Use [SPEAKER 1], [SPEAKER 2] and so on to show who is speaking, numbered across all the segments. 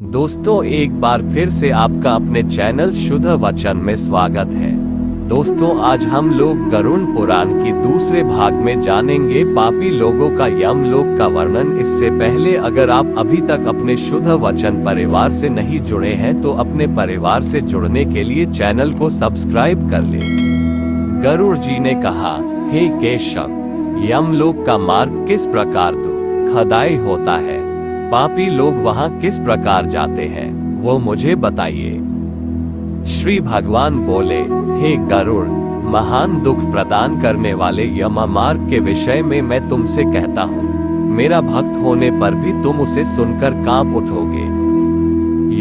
[SPEAKER 1] दोस्तों, एक बार फिर से आपका अपने चैनल शुद्ध वचन में स्वागत है। दोस्तों, आज हम लोग गरुड़ पुराण की दूसरे भाग में जानेंगे पापी लोगों का यमलोक का वर्णन। इससे पहले अगर आप अभी तक अपने शुद्ध वचन परिवार से नहीं जुड़े हैं तो अपने परिवार से जुड़ने के लिए चैनल को सब्सक्राइब कर लें। गरुड़ जी ने कहा, हे केशव, यमलोक का मार्ग किस प्रकार दुखदायी होता है? पापी लोग वहां किस प्रकार जाते हैं, वो मुझे बताइए। श्री भगवान बोले, हे गरुड़, महान दुख प्रदान करने वाले यम मार्ग के विषय में मैं तुमसे कहता हूँ। मेरा भक्त होने पर भी तुम उसे सुनकर कांप उठोगे।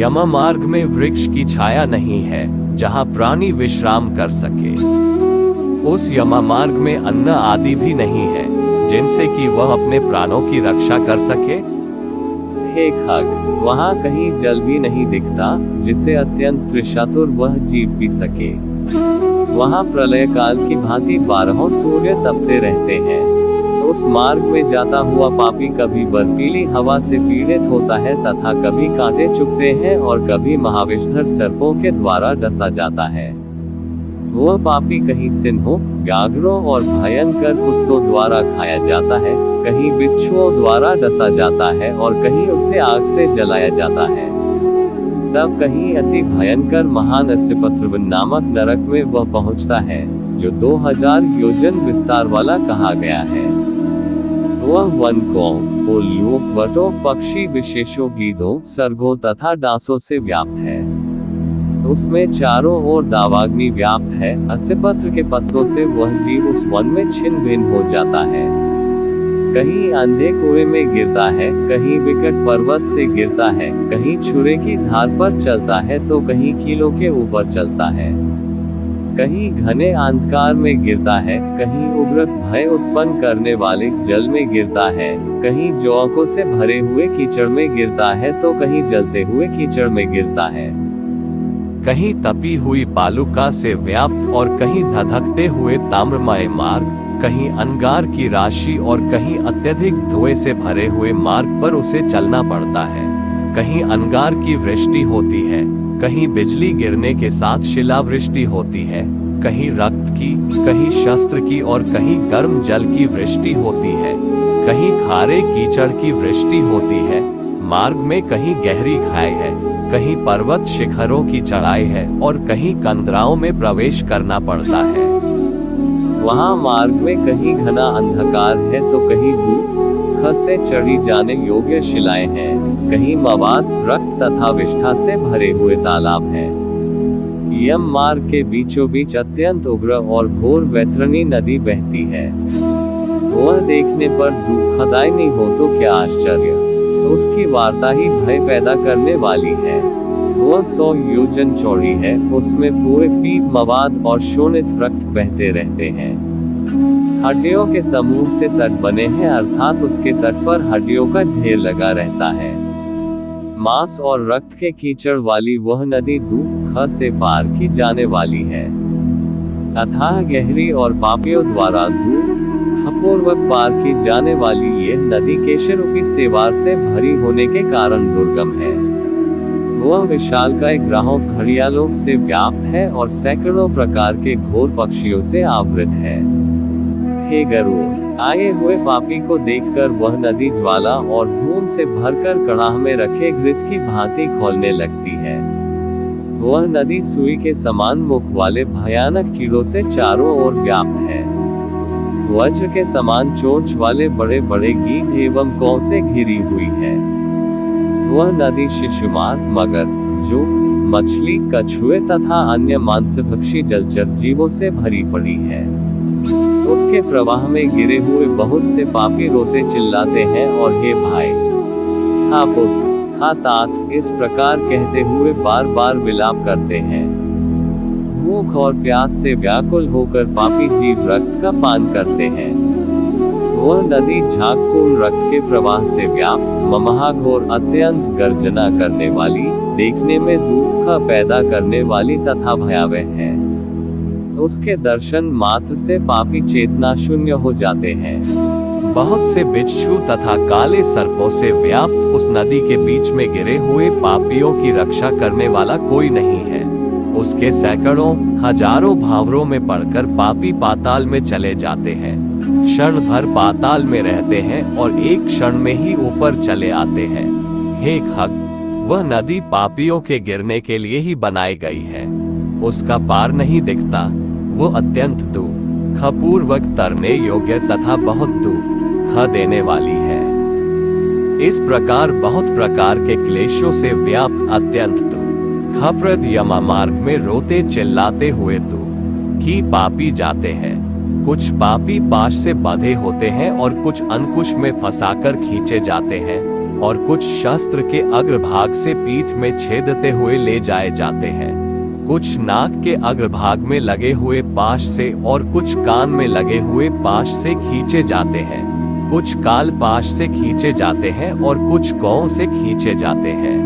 [SPEAKER 1] यम मार्ग में वृक्ष की छाया नहीं है जहाँ प्राणी विश्राम कर सके। उस यम मार्ग में अन्न आदि भी नहीं है जिनसे कि वह अपने प्राणों की रक्षा कर सके। हे खग, वहाँ कहीं जल भी नहीं दिखता जिसे अत्यंत त्रिशातुर वह जीव पी सके। वहाँ प्रलय काल की भांति 12 सूर्य तपते रहते हैं। उस मार्ग में जाता हुआ पापी कभी बर्फीली हवा से पीड़ित होता है तथा कभी कांटे चुभते हैं और कभी महाविषधर सर्पों के द्वारा डसा जाता है। वह पापी कहीं सिंहों, व्याघ्रों और भयंकर कुत्तों द्वारा खाया जाता है, कहीं बिच्छुओं द्वारा डसा जाता है और कहीं उसे आग से जलाया जाता है। तब कहीं अति भयंकर महान अस्यपत्रवन नामक नरक में वह पहुंचता है, जो 2000 योजन विस्तार वाला कहा गया है। वह वन को उल्लू, वटों, पक्षी विशेषों, गीधों, सर्गों तथा डांसों से व्याप्त है। उसमें चारों ओर दावाग्नि व्याप्त है। अस्यपत्र के पत्रों से वह जीव उस वन में छिन्न भिन्न हो जाता है। कहीं अंधे कुएं में गिरता है, कहीं विकट पर्वत से गिरता है, कहीं छुरे की धार पर चलता है तो कहीं कीलों के ऊपर चलता है। कहीं घने अंधकार में गिरता है, कहीं उग्र भय उत्पन्न करने वाले जल में गिरता है, कहीं जोंकों से भरे हुए कीचड़ में गिरता है तो कहीं जलते हुए कीचड़ में गिरता है। कहीं तपी हुई बालुका से व्याप्त और कहीं धधकते हुए ताम्रमय मार्ग, कहीं अंगार की राशि और कहीं अत्यधिक धुएं से भरे हुए मार्ग पर उसे चलना पड़ता है। कहीं अंगार की वृष्टि होती है, कहीं बिजली गिरने के साथ शिलावृष्टि होती है, कहीं रक्त की, कहीं शस्त्र की और कहीं गर्म जल की वृष्टि होती है, कहीं खारे कीचड़ की वृष्टि होती है। मार्ग में कहीं गहरी खाई है, कहीं पर्वत शिखरों की चढ़ाई है और कहीं कंदराओं में प्रवेश करना पड़ता है। वहाँ मार्ग में कहीं घना अंधकार है तो कहीं दूर से चढ़ी जाने योग्य शिलाएं हैं, कहीं मवाद, रक्त तथा विष्ठा से भरे हुए तालाब हैं। यम मार्ग के बीचों बीच अत्यंत उग्र और घोर वैतरणी नदी बहती है। वह देखने पर दुखदायी हो तो क्या आश्चर्य, उसकी वार्ता ही भय पैदा करने वाली है। वह 100 योजन चौड़ी है, उसमें पूरे पीप, मवाद और शोणित रक्त बहते रहते हैं। हड्डियों के समूह से तट बने हैं, अर्थात उसके तट पर हड्डियों का ढेर लगा रहता है। मांस और रक्त के कीचड़ वाली वह नदी दुख से पार की जाने वाली है। अथाह गहरी और पापियों द्वारा पूर्वक पार की जाने वाली यह नदी केशरूपी सेवार से भरी होने के कारण दुर्गम है। वह विशालकाय ग्रहों, घड़ियालों से व्याप्त है और सैकड़ों प्रकार के घोर पक्षियों से आवृत है। हे गरुड़, आए हुए पापी को देखकर वह नदी ज्वाला और धूम से भरकर कड़ाह में रखे घृत की भांति खौलने लगती है। वह नदी सुई के समान मुख वाले भयानक कीड़ों से चारों ओर व्याप्त है। वज्र के समान चोंच वाले बड़े बड़े गीध एवं कौ से घिरी हुई है। वह नदी शिशुमार, मगर, जो, मछली, कछुए तथा अन्य मांसभक्षी जलचर जीवों से भरी पड़ी है। उसके प्रवाह में गिरे हुए बहुत से पापी रोते चिल्लाते हैं और हे भाई, हा पुत्र, हा तात, इस प्रकार कहते हुए बार बार विलाप करते हैं। भूख और प्यास से व्याकुल होकर पापी जीव रक्त का पान करते हैं। वह नदी झागपूर्ण रक्त के प्रवाह से व्याप्त, महाघोर, अत्यंत गर्जना करने वाली, देखने में दुख पैदा करने वाली तथा भयावह है। उसके दर्शन मात्र से पापी चेतना शून्य हो जाते हैं। बहुत से बिच्छू तथा काले सर्पों से व्याप्त उस नदी के बीच में गिरे हुए पापियों की रक्षा करने वाला कोई नहीं है। उसके सैकड़ों हजारों भावरों में पड़कर पापी पाताल में चले जाते हैं, क्षण भर पाताल में रहते हैं और एक क्षण में ही ऊपर चले आते हैं। हे खग, वह नदी पापियों के गिरने के लिए ही बनाई गई है। उसका पार नहीं दिखता, वो अत्यंत दुःखपूर्वक तरने योग्य तथा बहुत दुःख देने वाली है। इस प्रकार बहुत प्रकार के क्लेशों से व्याप्त अत्यंत दुःखप्रद यम मार्ग में रोते चिल्लाते हुए दुखी पापी जाते हैं। कुछ पापी पाश से बंधे होते हैं और कुछ अंकुश में फंसाकर खींचे जाते हैं और कुछ शस्त्र के अग्रभाग से पीठ में छेदते हुए ले जाए जाते हैं। कुछ नाक के अग्रभाग में लगे हुए पाश से और कुछ कान में लगे हुए पाश से खींचे जाते हैं। कुछ काल पाश से खींचे जाते हैं और कुछ कौं से खींचे जाते हैं।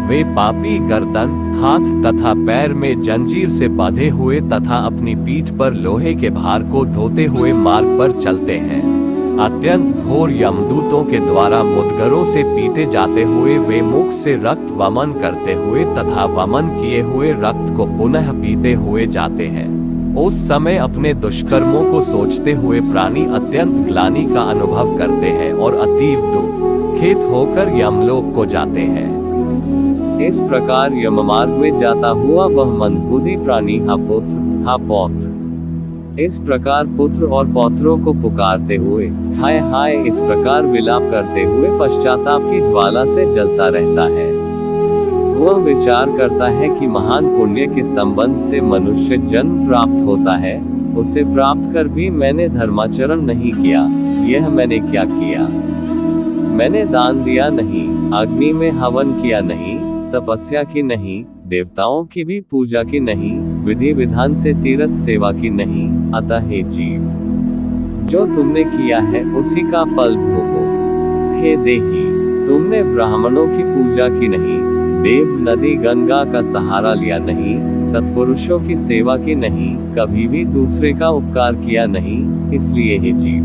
[SPEAKER 1] वे पापी गर्दन, हाथ तथा पैर में जंजीर से बंधे हुए तथा अपनी पीठ पर लोहे के भार को ढोते हुए मार्ग पर चलते हैं। अत्यंत घोर यमदूतों के द्वारा मुद्गरों से पीटे जाते हुए वे मुख से रक्त वमन करते हुए तथा वमन किए हुए रक्त को पुनः पीते हुए जाते हैं। उस समय अपने दुष्कर्मों को सोचते हुए प्राणी अत्यंत ग्लानि का अनुभव करते हैं और अतीव दुखित होकर यमलोक को जाते हैं। इस प्रकार यम मार्ग में जाता हुआ वह मंदबुद्धि प्राणी हा पुत्र हा पौत्र इस प्रकार पुत्र और पौत्रों को पुकारते हुए हाय हाय इस प्रकार विलाप करते हुए पश्चाताप की ज्वाला से जलता रहता है। वह विचार करता है कि महान पुण्य के संबंध से मनुष्य जन्म प्राप्त होता है, उसे प्राप्त कर भी मैंने धर्माचरण नहीं किया। यह मैंने क्या किया? मैंने दान दिया नहीं, अग्नि में हवन किया नहीं, तपस्या की नहीं, देवताओं की भी पूजा की नहीं, विधि विधान से तीर्थ सेवा की नहीं। अतः हे जीव, जो तुमने किया है उसी का फल भोगो। हे देही, तुमने ब्राह्मणों की पूजा की नहीं, देव नदी गंगा का सहारा लिया नहीं, सत्पुरुषों की सेवा की नहीं, कभी भी दूसरे का उपकार किया नहीं। इसलिए हे जीव,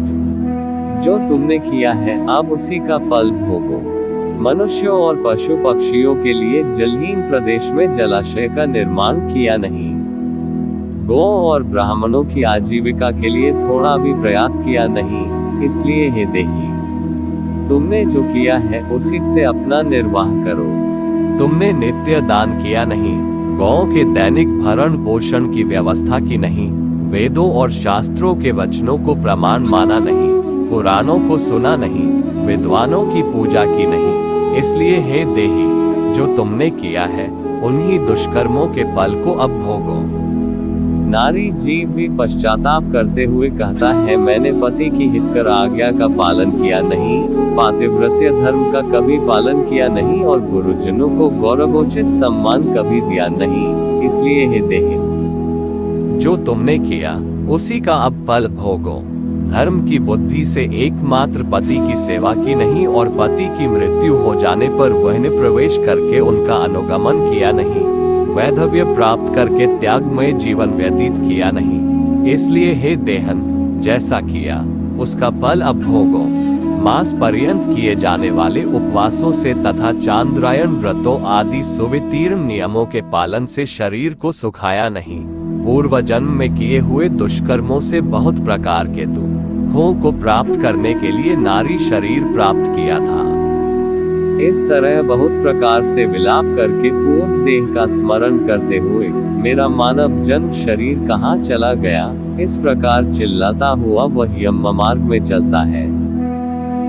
[SPEAKER 1] जो तुमने किया है अब उसी का फल भोगो। मनुष्यों और पशु पक्षियों के लिए जलहीन प्रदेश में जलाशय का निर्माण किया नहीं। गौ और ब्राह्मणों की आजीविका के लिए थोड़ा भी प्रयास किया नहीं। इसलिए हे देही, तुमने जो किया है उसी से अपना निर्वाह करो। तुमने नित्य दान किया नहीं, गौ के दैनिक भरण पोषण की व्यवस्था की नहीं, वेदों और शास्त्रों के वचनों को प्रमाण माना नहीं, पुराणों को सुना नहीं, विद्वानों की पूजा की नहीं। इसलिए हे देही, जो तुमने किया है उन्हीं दुष्कर्मों के फल को अब भोगो। नारी जीव भी पश्चाताप करते हुए कहता है, मैंने पति की हितकर आज्ञा का पालन किया नहीं, पातिव्रत्य धर्म का कभी पालन किया नहीं और गुरुजनों को गौरवोचित सम्मान कभी दिया नहीं। इसलिए हे देही, जो तुमने किया उसी का अब फल भोगो। धर्म की बुद्धि से एकमात्र पति की सेवा की नहीं और पति की मृत्यु हो जाने पर वहन प्रवेश करके उनका अनुगमन किया नहीं, वैधव्य प्राप्त करके त्यागमय जीवन व्यतीत किया नहीं। इसलिए हे देहन, जैसा किया उसका फल अब भोगो। मास पर्यंत किए जाने वाले उपवासों से तथा चांद्रायण व्रतों आदि सुवितीर्ण नियमों के पालन से शरीर को सुखाया नहीं। पूर्व जन्म में किए हुए दुष्कर्मों से बहुत प्रकार के दुखों को प्राप्त करने के लिए नारी शरीर प्राप्त किया था। इस तरह बहुत प्रकार से विलाप करके पूर्व देह का स्मरण करते हुए मेरा मानव जन्म शरीर कहाँ चला गया, इस प्रकार चिल्लाता हुआ वह यम मार्ग में चलता है।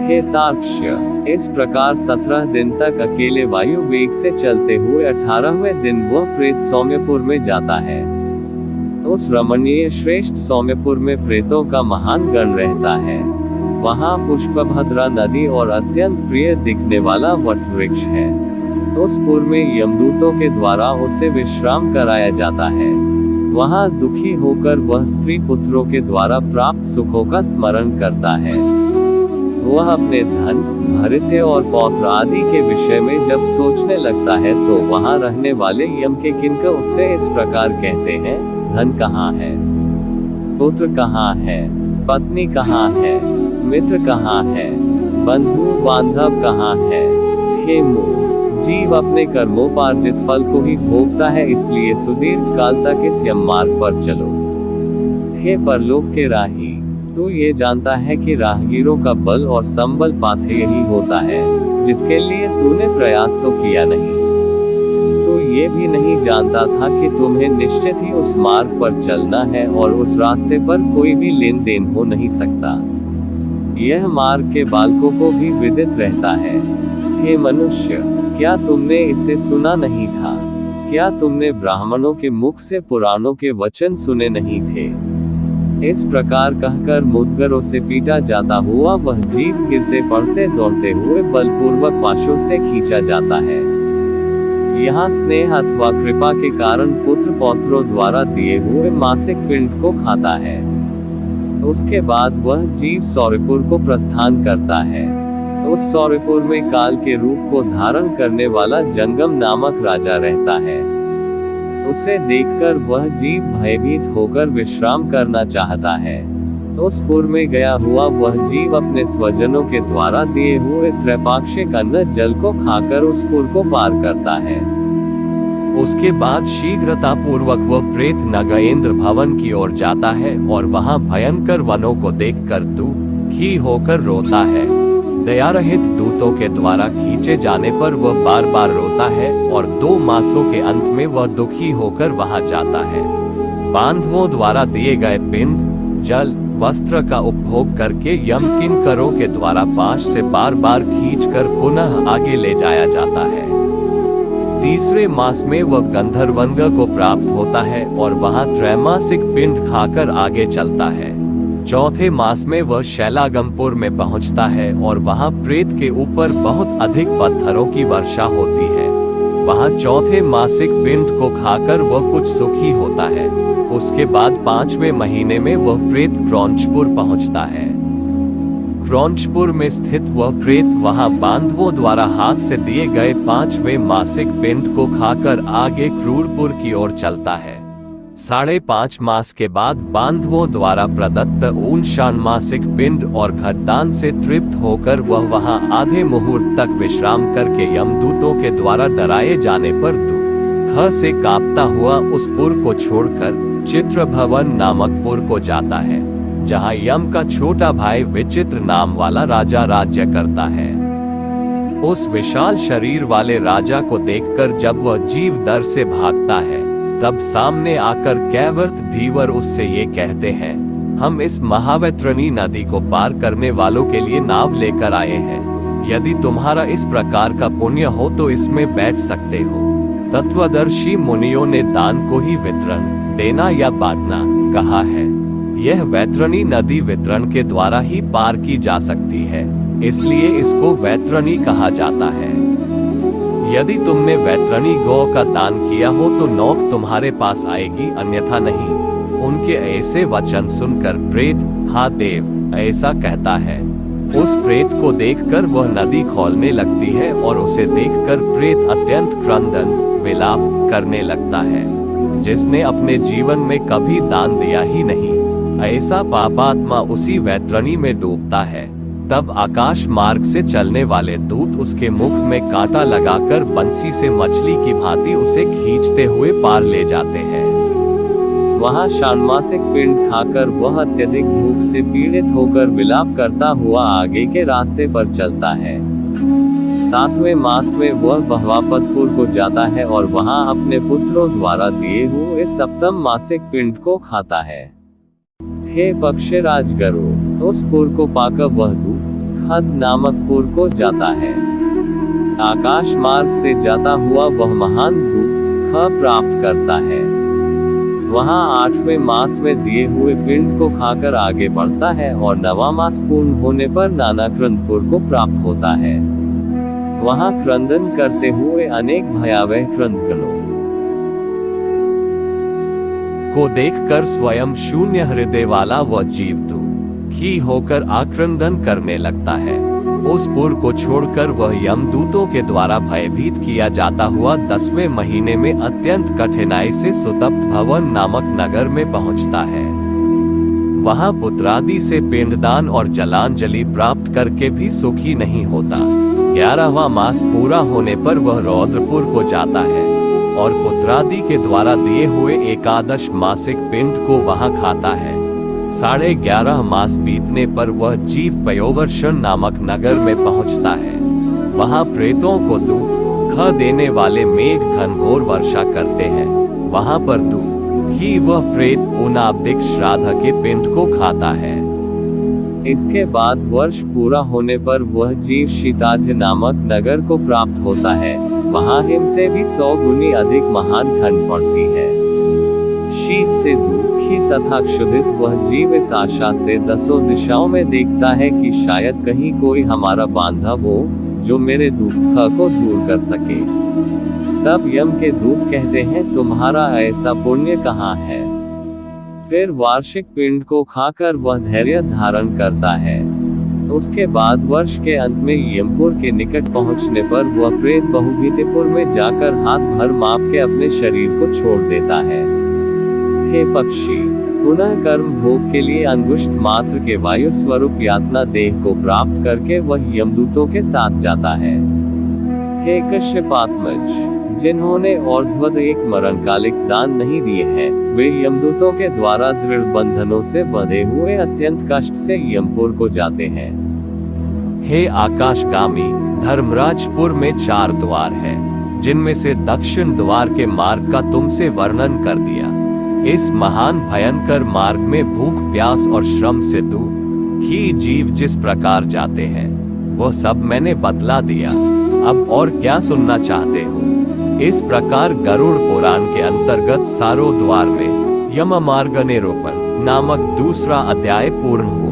[SPEAKER 1] हे तार्क्ष्य, इस प्रकार 17 दिन तक अकेले वायु वेग से चलते हुए 18वें दिन वह प्रेत सौम्यपुर में जाता है। उस रमणीय श्रेष्ठ सौम्यपुर में प्रेतों का महान गण रहता है। वहाँ पुष्पभद्रा नदी और अत्यंत प्रिय दिखने वाला वट वृक्ष है। उस पुर में यमदूतों के द्वारा उसे विश्राम कराया जाता है। वहाँ दुखी होकर वह स्त्री पुत्रों के द्वारा प्राप्त सुखों का स्मरण करता है। वह अपने धन, भृत्य और पौत्र आदि के विषय में जब सोचने लगता है तो वहाँ रहने वाले यम के किंकर उससे इस प्रकार कहते हैं, धन कहाँ है, पुत्र कहाँ है, पत्नी कहाँ है,
[SPEAKER 2] मित्र कहाँ है, बंधु बांधव कहाँ है। हे मूढ़, जीव अपने कर्मोपार्जित फल को ही भोगता है, इसलिए सुदीर्घ काल तक इस यम मार्ग पर चलो। हे परलोक के राही, तू ये जानता है कि राहगीरों का बल और संबल पाथे यही होता है, जिसके लिए तूने प्रयास तो किया नहीं। तू ये भी नहीं जानता था कि तुम्हें निश्चित ही उस मार्ग पर चलना है और उस रास्ते पर कोई भी लेन देन हो नहीं सकता। यह मार्ग के बालकों को भी विदित रहता है। हे मनुष्य, क्या तुमने इसे सुना नहीं था? क्या तुमने ब्राह्मणों के मुख से पुराणों के वचन सुने नहीं थे? इस प्रकार कहकर मुद्गरों से पीटा जाता हुआ वह जीव गिरते पड़ते दौड़ते हुए बलपूर्वक पाशों से खींचा जाता है। यहाँ स्नेह अथवा कृपा के कारण पुत्र पौत्रों द्वारा दिए हुए मासिक पिंड को खाता है। उसके बाद वह जीव सौरपुर को प्रस्थान करता है। उस सौरपुर में काल के रूप को धारण करने वाला जंगम नामक राजा रहता है। उसे देखकर वह जीव भयभीत होकर विश्राम करना चाहता है। उस पुर में गया हुआ वह जीव अपने स्वजनों के द्वारा दिए हुए त्रैपाक्षिक अन्न जल को खाकर उस पुर को पार करता है।
[SPEAKER 1] उसके बाद शीघ्रता पूर्वक वह प्रेत नगेंद्र भवन की ओर जाता है और वहां भयंकर वनों को देखकर दुखी होकर रोता है। दयारहित दूतों के द्वारा खींचे जाने पर वह बार बार रोता है और 2 मासों के अंत में वह दुखी होकर वहां जाता है। बांधवों द्वारा दिए गए पिंड, जल, वस्त्र का उपभोग करके यम किंकरों के द्वारा पाश से बार बार खींचकर पुनः आगे ले जाया जाता है। तीसरे मास में वह गंधर्वंग को प्राप्त होता है और वहां त्रैमासिक पिंड खाकर आगे चलता है। चौथे मास में वह शैलागमपुर में पहुंचता है और वहां प्रेत के ऊपर बहुत अधिक पत्थरों की वर्षा होती है। वहां चौथे मासिक पिंड को खाकर वह कुछ सुखी होता है। उसके बाद 5वें महीने में वह प्रेत क्रौंचपुर पहुंचता है। क्रौंचपुर में स्थित वह प्रेत वहां बांधवों द्वारा हाथ से दिए गए 5वें मासिक पिंड को खाकर आगे क्रूरपुर की ओर चलता है। 5.5 मास के बाद बांधवों द्वारा प्रदत्त ऊन षाण्मासिक पिंड और घटदान से तृप्त होकर वह वहां आधे मुहूर्त तक विश्राम करके यमदूतों के द्वारा डराए जाने पर दुख से कांपता हुआ उस पुर को छोड़कर चित्रभवन नामक पुर को जाता है, जहां यम का छोटा भाई विचित्र नाम वाला राजा राज्य करता है। उस विशाल शरीर वाले राजा को देखकर जब वह जीव डर से भागता है, तब सामने आकर कैवर्त धीवर उससे ये कहते हैं, हम इस महावैतरणी नदी को पार करने वालों के लिए नाव लेकर आए हैं। यदि तुम्हारा इस प्रकार का पुण्य हो तो इसमें बैठ सकते हो। तत्वदर्शी मुनियों ने दान को ही वितरण देना या बांटना कहा है। यह वैतरणी नदी वितरण के द्वारा ही पार की जा सकती है, इसलिए इसको वैतरणी कहा जाता है। यदि तुमने वैतरणी गौ का दान किया हो तो नौक तुम्हारे पास आएगी, अन्यथा नहीं। उनके ऐसे वचन सुनकर प्रेत, हा देव, ऐसा कहता है। उस प्रेत को देखकर वह नदी खौलने लगती है और उसे देखकर प्रेत अत्यंत क्रंदन विलाप करने लगता है, जिसने अपने जीवन में कभी दान दिया ही नहीं। ऐसा पापात्मा उसी वैतरणी में डूबता है। तब आकाश मार्ग से चलने वाले दूत उसके मुख में कांटा लगाकर बंसी से मछली की भांति उसे खींचते हुए पार ले जाते हैं। वहां षाण्मासिक पिंड खाकर वह अत्यधिक भूख से पीड़ित होकर विलाप करता हुआ आगे के रास्ते पर चलता है। 7वें मास में वह बहवापतपुर को जाता है और वहां अपने पुत्रों द्वारा दिए हुए 7म मासिक पिंड को खाता है। हे पक्षराज गरुड़, उस पुर को पाकर वह दुखद नामक पुर को जाता है। आकाश मार्ग से जाता हुआ वह महान दुख प्राप्त करता है। वहां 8वें मास में दिए हुए पिंड को खाकर आगे बढ़ता है और 9वां मास पूर्ण होने पर नानाक्रंदपुर को प्राप्त होता है। वहां क्रंदन करते हुए अनेक भयावह क्रंदगणों को देखकर स्वयं शून्य हृदय वाला वह जीव दुखी होकर आक्रंदन करने लगता है। उस पुर को छोड़कर वह यमदूतों के द्वारा भयभीत किया जाता हुआ 10वें महीने में अत्यंत कठिनाई से सुतप्त भवन नामक नगर में पहुंचता है। वहां पुत्रादि से पिंडदान और जलांजलि प्राप्त करके भी सुखी नहीं होता। 11वां मास पूरा होने पर वह रौद्रपुर को जाता है और पुत्रादि के द्वारा दिए हुए एकादश मासिक पिंड को वहां खाता है। 11.5 मास बीतने पर वह जीव पयोवर्षण नामक नगर में पहुंचता है। वहां प्रेतों को दुख देने वाले मेघ घनघोर वर्षा करते हैं। वहां पर दुख ही वह प्रेत उनाब्दिक श्राद्ध के पिंड को खाता है।
[SPEAKER 2] इसके बाद वर्ष पूरा होने पर वह जीव शीताद्य नामक नगर को प्राप्त होता है। वहां हिम से भी 100 गुनी अधिक महान ठंड पड़ती है। शीत से दुखी तथा क्षुधित वह जीव इस आशा से 10 दिशाओं में देखता है कि शायद कहीं कोई हमारा बांधव हो जो मेरे दुख को दूर कर सके। तब यम के दूत कहते हैं, तुम्हारा ऐसा पुण्य कहाँ है? फिर वार्षिक पिंड को खाकर वह धैर्य धारण करता है। उसके बाद वर्ष के अंत में यमपुर के निकट पहुंचने पर वह प्रेत बहुभीतिपुर में जाकर हाथ भर माप के अपने शरीर को छोड़ देता है। हे पक्षी, पुनः कर्म भोग के लिए अंगुष्ठ मात्र के वायु स्वरूप यातना देह को प्राप्त करके वह यमदूतों के साथ जाता है। हे कश्यपात्मज, जिन्होंने और्ध्वद एक मरणकालिक दान नहीं दिए हैं, वे यमदूतों के द्वारा दृढ़ बंधनों से बंधे हुए अत्यंत कष्ट से यमपुर को जाते हैं।
[SPEAKER 1] हे आकाशगामी, धर्मराजपुर में 4 द्वार है, जिनमें से दक्षिण द्वार के मार्ग का तुमसे वर्णन कर दिया। इस महान भयंकर मार्ग में भूख प्यास और श्रम से दुख ही जीव जिस प्रकार जाते हैं, वह सब मैंने बतला दिया। अब और क्या सुनना चाहते हो? इस प्रकार गरुड़ पुराण के अंतर्गत सारो द्वार में यम मार्ग निरूपण नामक दूसरा अध्याय पूर्ण हुआ।